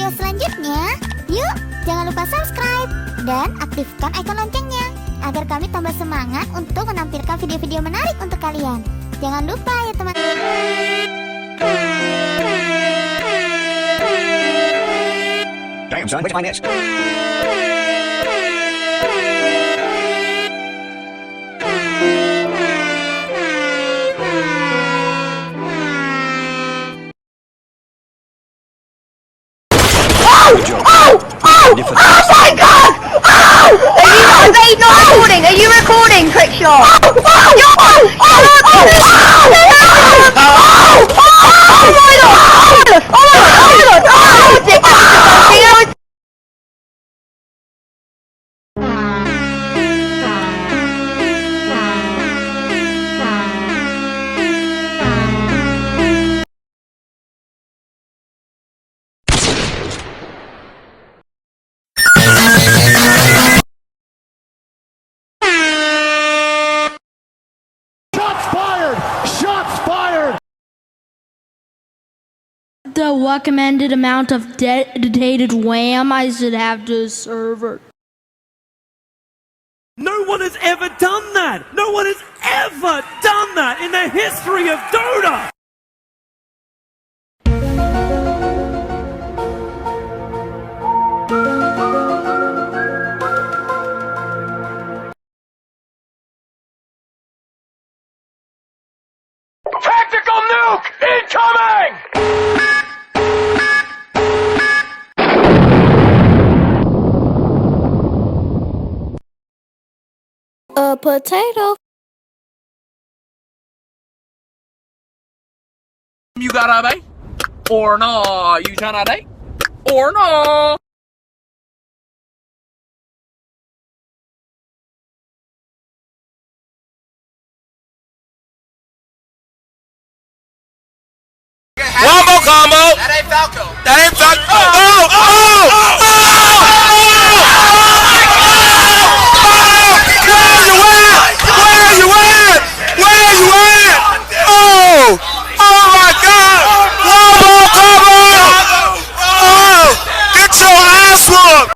video selanjutnya? Yuk, jangan lupa subscribe dan aktifkan icon loncengnya agar kami tambah semangat untuk menampilkan video-video menarik untuk kalian. Jangan lupa ya teman-teman. Damn son, where'd you find this? Oh my god! Oh! Are you not recording? Are you recording, Crickshaw? The recommended amount of dedicated RAM I should have to a server. No one has ever done that! No one has ever done that in the history of Dota! Tactical nuke incoming! A potato. You got a bait? Or no? You tryna date? Or no? Wombo combo! That ain't Falco! That ain't Falco! Oh! Oh! Oh! Where you at? Where you at? Oh! Oh my God! Wombo combo! Oh! Get your ass whooped!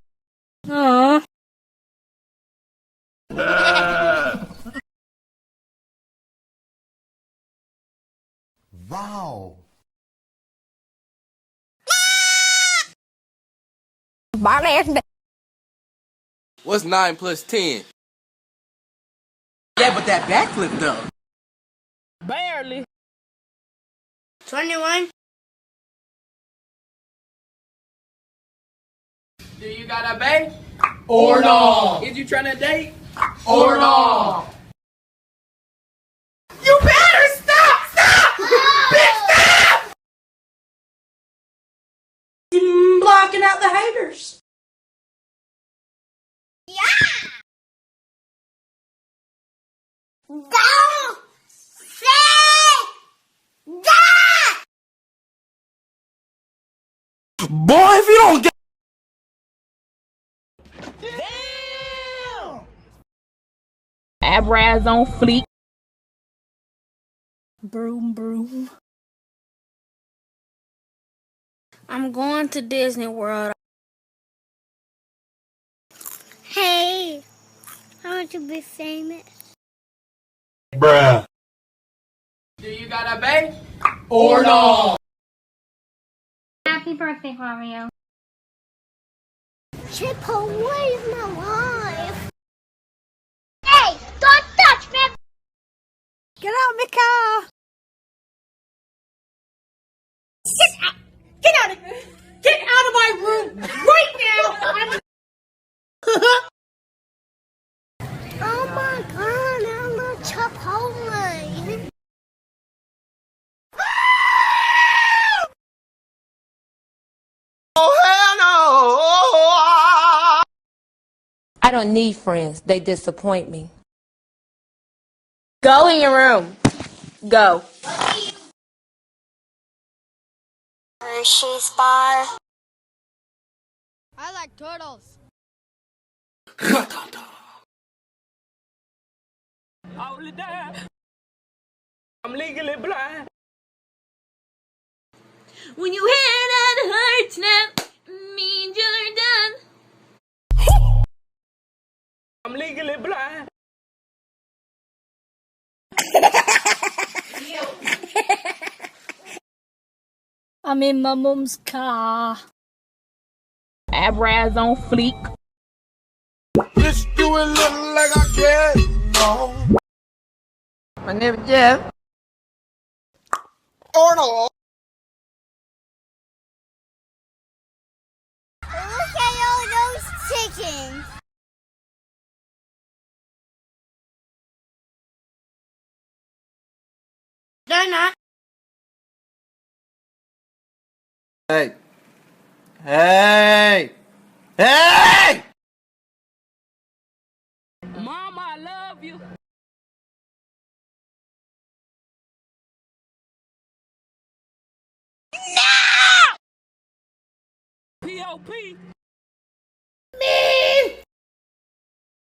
Wow. What's 9 plus 10? Yeah, but that backflip though. Barely. 21. Do you got a bait? Or no? Is you tryna date? Or no? You better stop! Stop! Bitch, stop! Blocking out the haters. Don't say that! Boy, if you don't get... Abraz on fleek. Broom, broom. I'm going to Disney World. Hey, I want to be famous. Bruh. Do you got a bait? Or no? Happy birthday, Mario. Chip away my life. Hey, don't touch me! Get out of my car. Get out of my room right now! Oh my God, I love Chipotle. Oh hell no! I don't need friends. They disappoint me. Go in your room. Go. Hershey's bar. I like turtles. Only that. I'm legally blind. When you hear that hurts now. I'm in my mom's car. Abraz on fleek. Bitch, you it look like I care. No. My name is Jeff. Arnold. Look at all those chickens. They're not. Hey. Hey. Hey! Mama, I love you. P.O.P.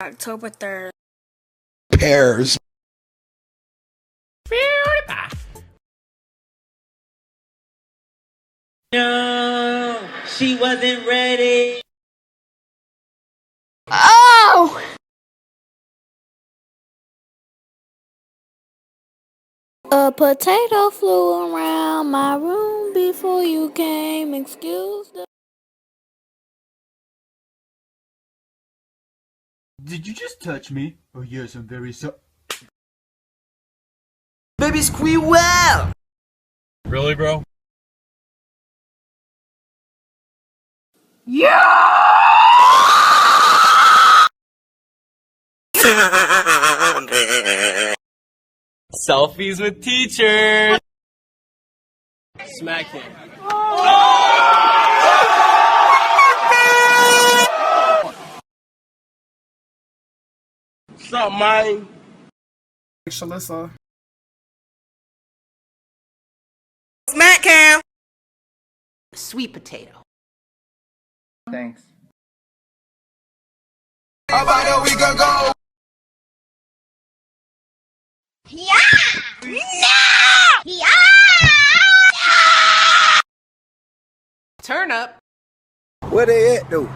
October 3rd. Pears. No, she wasn't ready. Oh! A potato flew around my room before you came. Excuse the. Did you just touch me? Oh yes, I'm very sorry. Baby squeal well. Really, bro? Selfies with teacher. Smack him. What's up, man? Shalissa. Smack Cam. Sweet potato. Thanks. How about a week ago? Turn up. Where they at, though?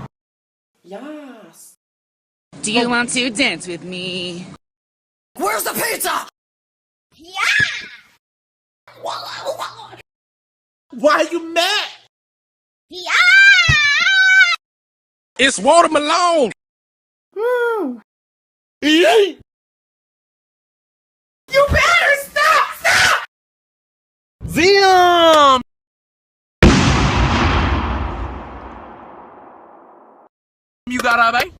Yes. Do you want to dance with me? Where's the pizza? Why you mad? It's Walter Malone. You better stop! Zium! You got it,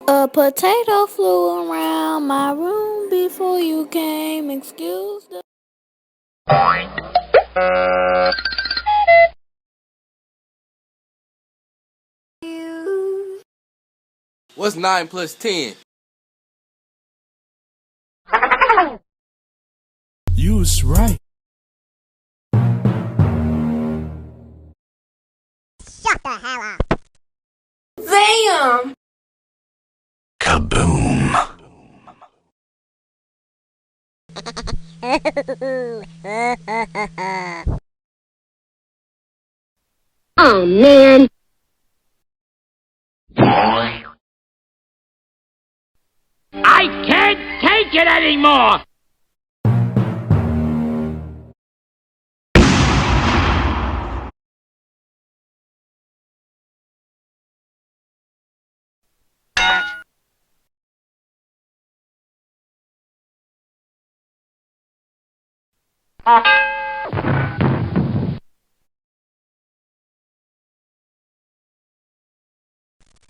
A potato flew around my room before you came. Excuse the. What's 9 plus 10? You was right. Shut the hell up. Damn! Kaboom. Oh man. I can't take it anymore!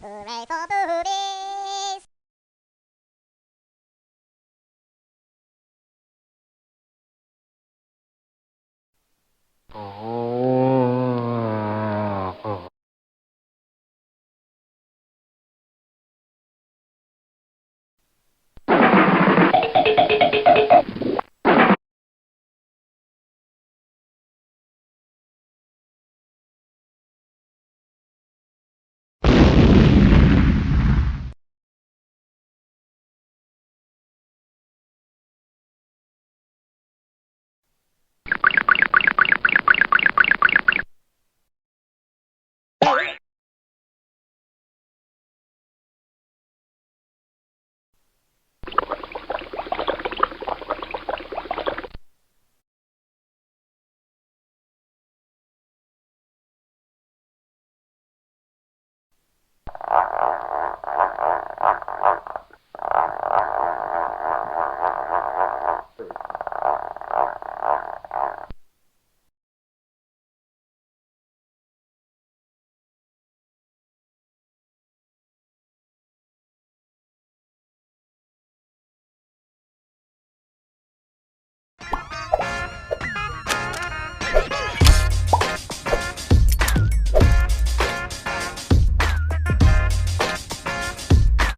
Hooray for boobies.